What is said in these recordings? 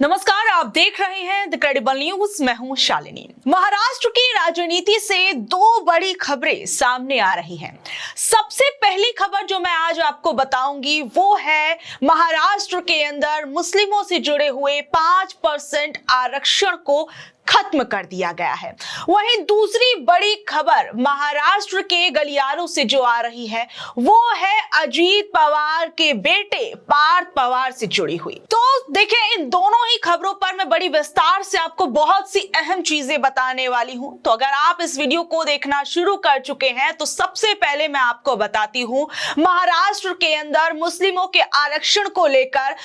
नमस्कार, आप देख रहे हैं द क्रेडिबल न्यूज। मैं हूं शालिनी। महाराष्ट्र की राजनीति से दो बड़ी खबरें सामने आ रही हैं। सबसे पहली खबर जो मैं आज आपको बताऊंगी वो है महाराष्ट्र के अंदर मुस्लिमों से जुड़े हुए 5% आरक्षण को खत्म कर दिया गया है। वहीं दूसरी बड़ी खबर महाराष्ट्र के गलियारों से जो आ रही है वो है अजीत पवार के बेटे पार्थ पवार से जुड़ी हुई। तो देखिए, इन दोनों ही खबरों पर मैं बड़ी विस्तार से आपको बहुत सी अहम चीजें बताने वाली हूं। तो अगर आप इस वीडियो को देखना शुरू कर चुके हैं तो सबसे पहले मैं आपको बताती हूं महाराष्ट्र के अंदर मुस्लिमों के आरक्षण को लेकर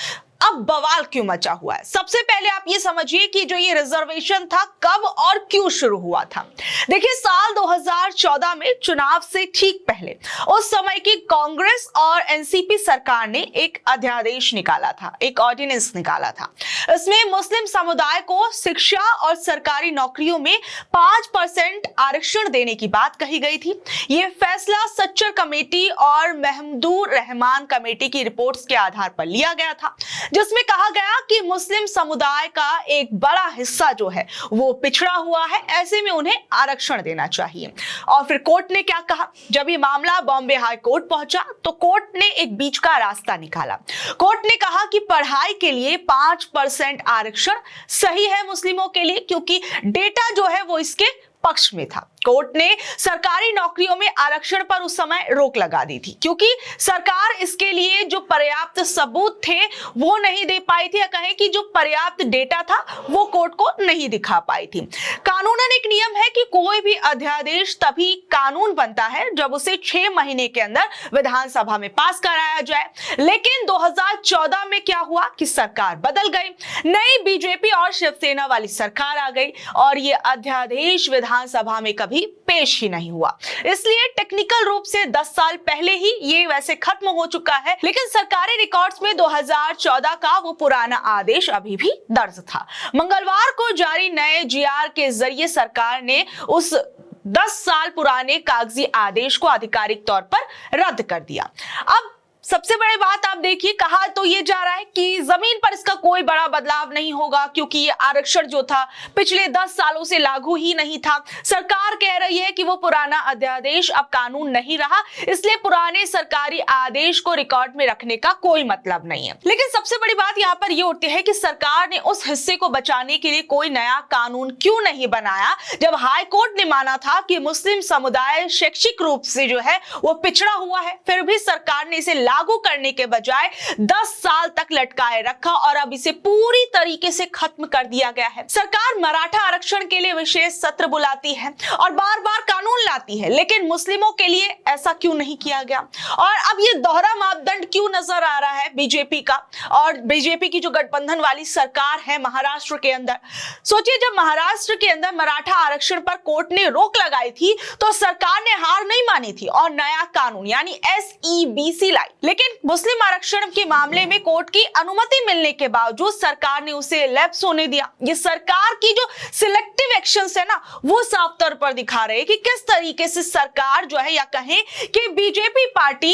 अब बवाल क्यों मचा हुआ है। सबसे पहले आप ये समझिए कि जो ये रिजर्वेशन था कब और क्यों शुरू हुआ था। देखिए, साल 2014 में चुनाव से ठीक पहले उस समय की कांग्रेस और एनसीपी सरकार ने एक अध्यादेश निकाला था, एक ऑर्डिनेंस निकाला था। इसमें मुस्लिम समुदाय को शिक्षा और सरकारी नौकरियों में 5% आरक्षण देने की बात कही गई थी। यह फैसला सच्चर कमेटी और महमूदुर रहमान कमेटी की रिपोर्ट्स के आधार पर लिया गया था, जिसमें कहा गया कि मुस्लिम समुदाय का एक बड़ा हिस्सा जो है वो पिछड़ा हुआ है, ऐसे में उन्हें आरक्षण देना चाहिए। और फिर कोर्ट ने क्या कहा, जब ये मामला बॉम्बे हाई कोर्ट पहुंचा तो कोर्ट ने एक बीच का रास्ता निकाला। कोर्ट ने कहा कि पढ़ाई के लिए 5% आरक्षण सही है मुस्लिमों के लिए, क्योंकि डेटा जो है वो इसके पक्ष में था। कोर्ट ने सरकारी नौकरियों में आरक्षण पर उस समय रोक लगा दी थी, क्योंकि सरकार इसके लिए जो पर्याप्त सबूत थे वो नहीं दे पाई थी, या कहें कि जो पर्याप्त डेटा था वो कोर्ट को नहीं दिखा पाई थी। कानूनन एक नियम है कि कोई भी अध्यादेश तभी कानून बनता है जब उसे 6 महीने के अंदर विधानसभा में पास कराया जाए। लेकिन 2014 में क्या हुआ कि सरकार बदल गई, नई बीजेपी और शिवसेना वाली सरकार आ गई और ये अध्यादेश विधानसभा में कभी पेश ही नहीं हुआ। इसलिए टेक्निकल रूप से 10 साल पहले ही ये वैसे खत्म हो चुका है, लेकिन सरकारी रिकॉर्ड्स में 2014 का वो पुराना आदेश अभी भी दर्ज था। मंगलवार को जारी नए जीआर के जरिए सरकार ने उस 10 साल पुराने कागजी आदेश को आधिकारिक तौर पर रद्द कर दिया। अब सबसे बड़ी बात आप देखिए, कहा तो ये जा रहा है कि जमीन पर इसका कोई बड़ा बदलाव नहीं होगा, क्योंकि ये आरक्षण जो था पिछले 10 सालों से लागू ही नहीं था। सरकार कह रही है कि वो पुराना अध्यादेश अब कानून नहीं रहा, इसलिए पुराने सरकारी आदेश को रिकॉर्ड में रखने का कोई मतलब नहीं है। लेकिन सबसे बड़ी बात यहाँ पर ये उठती है कि सरकार ने उस हिस्से को बचाने के लिए कोई नया कानून क्यों नहीं बनाया, जब हाई कोर्ट ने माना था कि मुस्लिम समुदाय शैक्षिक रूप से जो है वो पिछड़ा हुआ है। फिर भी सरकार ने इसे लागू करने के बजाय 10 साल तक लटकाए रखा और अब इसे पूरी तरीके से खत्म कर दिया गया है। सरकार मराठा आरक्षण के लिए विशेष सत्र बुलाती है और बार-बार कानून लाती है, लेकिन मुस्लिमों के लिए ऐसा क्यों नहीं किया गया? और अब ये दोहरा मापदंड क्यों नजर आ रहा है बीजेपी का और बीजेपी की जो गठबंधन वाली सरकार है महाराष्ट्र के अंदर? सोचिए, जब महाराष्ट्र के अंदर मराठा आरक्षण पर कोर्ट ने रोक लगाई थी तो सरकार ने हार नहीं मानी थी और नया कानून यानी SEBC लाई। लेकिन मुस्लिम आरक्षण के मामले में कोर्ट की अनुमति मिलने के बावजूद सरकार ने उसे लैप्स होने दिया। ये सरकार की जो सिलेक्टिव एक्शंस है ना, वो साफ तौर पर दिखा रहे हैं कि किस तरीके से सरकार जो है, या कहें कि बीजेपी पार्टी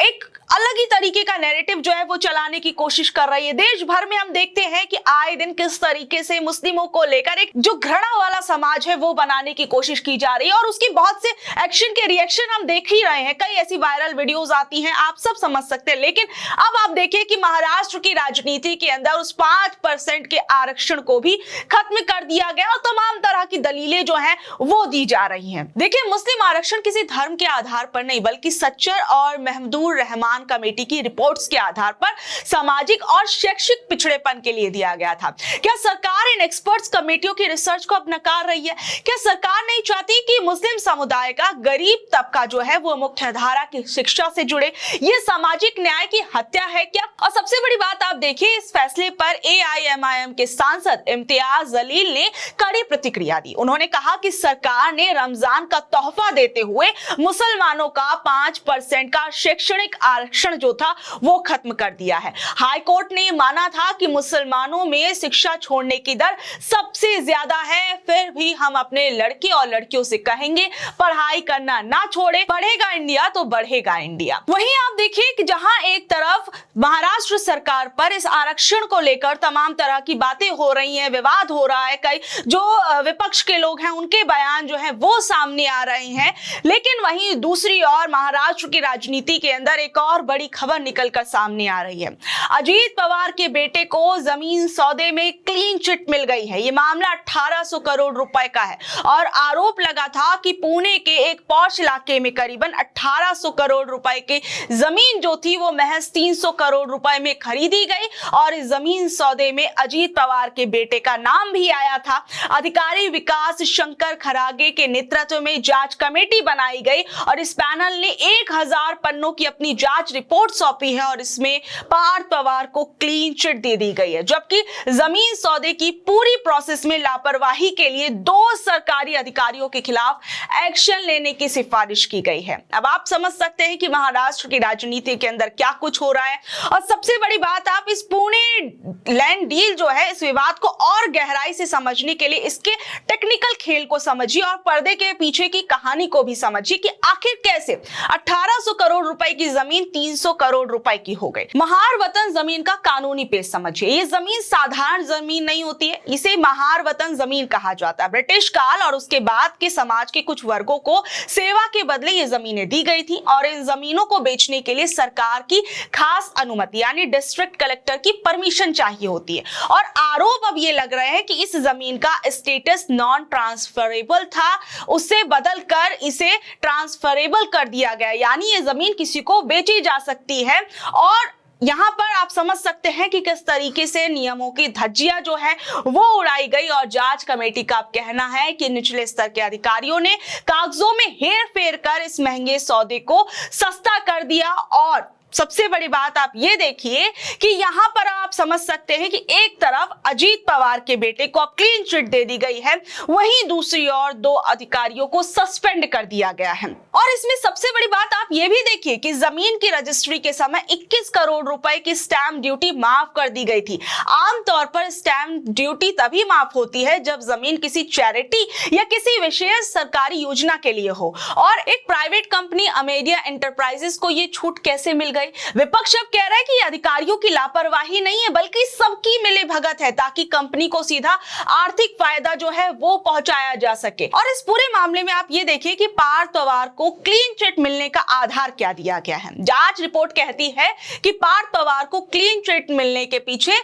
एक अलग ही तरीके का नैरेटिव जो है वो चलाने की कोशिश कर रही है। देश भर में हम देखते हैं कि आए दिन किस तरीके से मुस्लिमों को लेकर एक जो घृणा वाला समाज है वो बनाने की कोशिश की जा रही है, और उसकी बहुत से एक्शन के रिएक्शन हम देख ही रहे हैं। कई ऐसी वायरल वीडियोस आती हैं, आप सब समझ सकते हैं। लेकिन अब आप देखिए कि महाराष्ट्र की राजनीति के अंदर उस 5% के आरक्षण को भी खत्म कर दिया गया और तमाम तरह की दलीलें जो हैं वो दी जा रही हैं। देखिए, मुस्लिम आरक्षण किसी धर्म के आधार पर नहीं, बल्कि सच्चर और महमूदुर रहमान कमेटी की रिपोर्ट्स के आधार पर सामाजिक और शैक्षिक पिछड़ेपन के लिए दिया गया था। क्या सरकार इन एक्सपर्ट्स कमेटियों की रिसर्च को अब नकार रही है? क्या सरकार नहीं चाहती कि मुस्लिम समुदाय का गरीब तबका जो है वो मुख्यधारा की शिक्षा से जुड़े? ये सामाजिक न्याय की हत्या है क्या? और सबसे बड़ी बात आप देखिए, इस फैसले पर AIMIM के सांसद इम्तियाज जलील ने कड़ी प्रतिक्रिया दी। उन्होंने कहा कि सरकार ने रमजान का तोहफा देते हुए मुसलमानों का 5% का शैक्षणिक आरक्षण आरक्षण जो था वो खत्म कर दिया है। हाई कोर्ट ने माना था कि मुसलमानों में शिक्षा छोड़ने की दर सबसे ज्यादा है, फिर भी हम अपने लड़के और लड़कियों से कहेंगे पढ़ाई करना ना छोड़े, बढ़ेगा इंडिया तो बढ़ेगा इंडिया। वहीं आप देखिए कि जहां एक तरफ महाराष्ट्र सरकार पर इस आरक्षण को लेकर तमाम तरह की बातें हो रही हैं, विवाद हो रहा है, कई जो विपक्ष के लोग हैं उनके बयान जो है वो सामने आ रहे हैं, लेकिन वहीं दूसरी ओर महाराष्ट्र की राजनीति के अंदर एक और बड़ी खबर निकलकर सामने आ रही है। अजीत पवार के बेटे को जमीन सौदे में क्लीन चिट मिल गई है। यह मामला 1800 करोड़ रुपए का है और आरोप लगा था कि पुणे के एक पॉश इलाके में करीबन 1800 करोड़ रुपए की जमीन जो थी वो महज 300 करोड़ रुपए में खरीदी गई और इस जमीन सौदे में अजीत पवार के बेटे का नाम भी आया था। अधिकारी विकास शंकर खरागे के नेतृत्व में जांच कमेटी बनाई गई और इस पैनल ने 1000 पन्नों की अपनी जांच रिपोर्ट सौंपी है और इसमें पार्थ पवार को क्लीन चिट दे दी गई है, जबकि जमीन सौदे की पूरी प्रोसेस में लापरवाही के लिए 2 सरकारी अधिकारियों के खिलाफ एक्शन लेने की सिफारिश की गई है। अब आप समझ सकते हैं कि महाराष्ट्र की राजनीति के अंदर क्या कुछ हो रहा है और सबसे बड़ी बात, आप इस पुणे लैंड डील जो है इस विवाद को और गहराई से समझने के लिए इसके टेक्निकल खेल को समझिए और पर्दे के पीछे की कहानी को भी समझिए कि आखिर कैसे 1800 करोड़ रुपए की जमीन 300 करोड़ रुपए की हो गई। महार वतन जमीन का कानूनी पेश समझिए। ये जमीन साधारण जमीन नहीं होती है, इसे महार वतन जमीन कहा जाता है। ब्रिटिश काल और उसके बाद के समाज के कुछ वर्गों को सेवा के बदले ये जमीनें दी गई थी और इन जमीनों को बेचने के लिए सरकार की खास अनुमति यानी डिस्ट्रिक्ट कलेक्टर की परमिशन चाहिए होती है और आरोप अब ये लग रहे हैं कि इस जमीन का स्टेटस नॉन ट्रांसफरेबल था, उसे बदलकर इसे ट्रांसफरेबल कर दिया गया, यानी ये जमीन किसी को बेची जा सकती है। और यहां पर आप समझ सकते हैं कि किस तरीके से नियमों की धज्जियां जो है वो उड़ाई गई और जांच कमेटी का अब कहना है कि निचले स्तर के अधिकारियों ने कागजों में हेर फेर कर इस महंगे सौदे को सस्ता कर दिया। और सबसे बड़ी बात आप ये देखिए कि यहां पर आप समझ सकते हैं कि एक तरफ अजीत पवार के बेटे को अब क्लीन चिट दे दी गई है, वहीं दूसरी ओर 2 अधिकारियों को सस्पेंड कर दिया गया है। और इसमें सबसे बड़ी बात आप ये भी देखिए कि जमीन की रजिस्ट्री के समय 21 करोड़ रुपए की स्टैंप ड्यूटी माफ कर दी गई थी। आमतौर पर स्टैंप ड्यूटी तभी माफ होती है जब जमीन किसी चैरिटी या किसी विशेष सरकारी योजना के लिए हो और एक प्राइवेट कंपनी अमेरिया एंटरप्राइजेस को ये छूट कैसे मिल गई। विपक्ष अब कह रहा है कि अधिकारियों की लापरवाही नहीं है बल्कि सबकी मिलीभगत है ताकि कंपनी को सीधा आर्थिक फायदा जो है वो पहुंचाया जा सके। और इस पूरे मामले में आप ये देखिए कि पार्थ पवार को क्लीन चिट मिलने का आधार क्या दिया गया है। जांच रिपोर्ट कहती है कि पार्थ पवार को क्लीन चिट मिलने के पीछे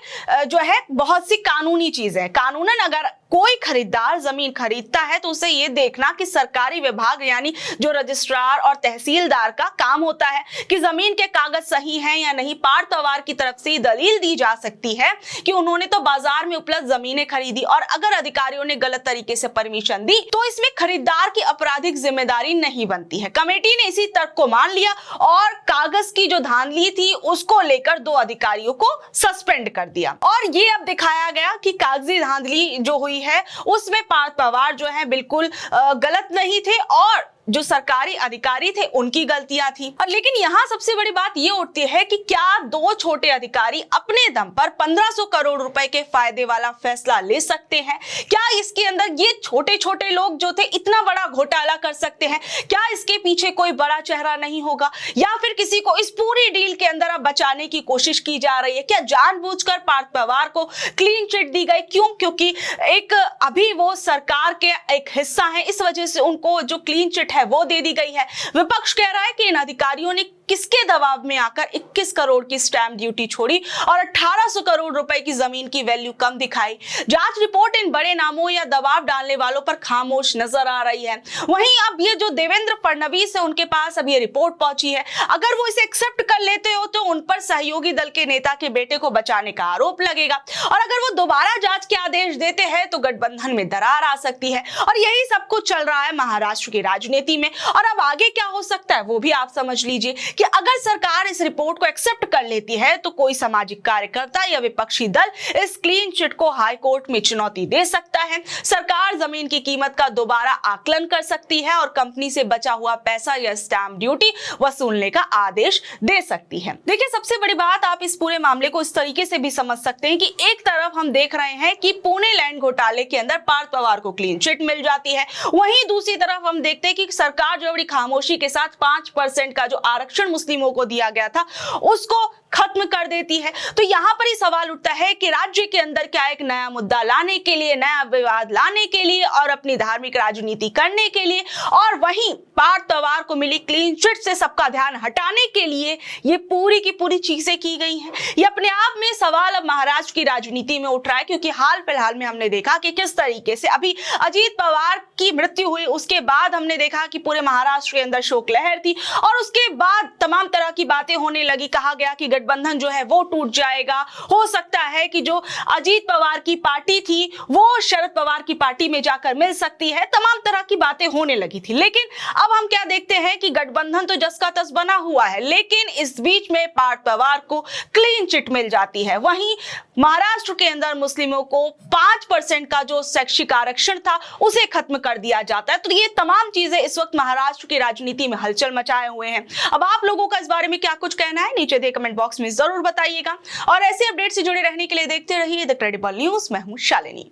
जो है बहुत सी कानूनी चीजें। कानूनन अगर कोई खरीदार जमीन खरीदता है तो उसे ये देखना कि सरकारी विभाग यानी जो रजिस्ट्रार और तहसीलदार का काम होता है कि जमीन के कागज सही हैं या नहीं। पार्थ पवार की तरफ से दलील दी जा सकती है कि उन्होंने तो बाजार में उपलब्ध जमीनें खरीदी और अगर अधिकारियों ने गलत तरीके से परमिशन दी तो इसमें खरीदार की आपराधिक जिम्मेदारी नहीं बनती है। कमेटी ने इसी तर्क को मान लिया और कागज की जो धांधली थी उसको लेकर 2 अधिकारियों को सस्पेंड कर दिया। और ये अब दिखाया गया कि कागजी धांधली जो हुई है उसमें पार्थ पवार जो है बिल्कुल गलत नहीं थे और जो सरकारी अधिकारी थे उनकी गलतियां थी। और लेकिन यहां सबसे बड़ी बात ये उठती है कि क्या 2 छोटे अधिकारी अपने दम पर 1500 करोड़ रुपए के फायदे वाला फैसला ले सकते हैं? क्या इसके अंदर ये छोटे छोटे लोग जो थे इतना बड़ा घोटाला कर सकते हैं? क्या इसके पीछे कोई बड़ा चेहरा नहीं होगा या फिर किसी को इस पूरी डील के अंदर अब बचाने की कोशिश की जा रही है? क्या जानबूझकर पार्थ पवार को क्लीन चिट दी गई? क्यों? क्योंकि एक अभी वो सरकार के एक हिस्सा है, इस वजह से उनको जो क्लीन चिट है वो दे दी गई है। विपक्ष कह रहा है कि इन अधिकारियों ने किसके दबाव में आकर 21 करोड़ की स्टैंप ड्यूटी छोड़ी और 1800 करोड़ रुपए की जमीन की वैल्यू कम दिखाई। जांच रिपोर्ट इन बड़े नामों या दबाव डालने वालों पर खामोश नजर आ रही है। वहीं अब ये जो देवेंद्र फडणवीस है उनके पास अब ये रिपोर्ट पहुंची है। अगर वो इसे एक्सेप्ट कर लेते हो तो उन पर सहयोगी दल के नेता के बेटे को बचाने का आरोप लगेगा और अगर वो दोबारा जांच के आदेश देते हैं तो गठबंधन में दरार आ सकती है। और यही सब कुछ चल रहा है महाराष्ट्र की राजनीति में। और अब आगे क्या हो सकता है वो भी आप समझ लीजिए कि अगर सरकार इस रिपोर्ट को एक्सेप्ट कर लेती है तो कोई सामाजिक कार्यकर्ता या विपक्षी दल इस क्लीन चिट को हाई कोर्ट में चुनौती दे सकता है सरकार जमीन की कीमत का दोबारा आकलन कर सकती है और कंपनी से बचा हुआ पैसा या स्टैंप ड्यूटी वसूलने का आदेश दे सकती है। देखिए, सबसे बड़ी बात, आप इस पूरे मामले को इस तरीके से भी समझ सकते हैं कि एक तरफ हम देख रहे हैं कि पुणे लैंड घोटाले के अंदर पार्थ पवार को क्लीन चिट मिल जाती है, वहीं दूसरी तरफ हम देखते हैं कि सरकार जो बड़ी खामोशी के साथ 5% का जो आरक्षण मुस्लिमों को दिया गया था उसको खत्म कर देती है। तो यहां पर ही सवाल उठता है कि राज्य के अंदर क्या एक नया मुद्दा लाने के लिए, नया विवाद लाने के लिए और अपनी धार्मिक राजनीति करने के लिए, और वहीं पार्थ पवार को मिली क्लीन चिट से सबका ध्यान हटाने के लिए ये पूरी की पूरी चीजें की गई हैं। ये अपने आप में सवाल अब महाराष्ट्र की राजनीति में उठ रहा है, क्योंकि हाल फिलहाल में हमने देखा कि किस तरीके से अभी अजीत पवार की मृत्यु हुई, उसके बाद हमने देखा कि पूरे महाराष्ट्र के अंदर शोक लहर थी और उसके बाद तमाम तरह की बातें होने लगी। कहा गया कि गठबंधन जो है वो टूट जाएगा, हो सकता है कि जो अजीत पवार की पार्टी थी वो शरद पवार की पार्टी में जाकर मिल सकती है, तमाम तरह की बातें होने लगी थी। लेकिन अब हम क्या देखते हैं कि गठबंधन तो जस का तस बना हुआ है, लेकिन इस बीच में पार्थ पवार को क्लीन चिट मिल जाती है। वहीं महाराष्ट्र के अंदर मुस्लिमों को 5% का जो शैक्षिक आरक्षण था उसे खत्म कर दिया जाता है। तो ये तमाम चीजें इस वक्त महाराष्ट्र की राजनीति में हलचल मचाए हुए हैं। अब आप लोगों का इस बारे में क्या कुछ कहना है, नीचे दे कमेंट बॉक्स में जरूर बताइएगा और ऐसे अपडेट से जुड़े रहने के लिए देखते रहिए द क्रेडिबल न्यूज। मैं हूं शालिनी।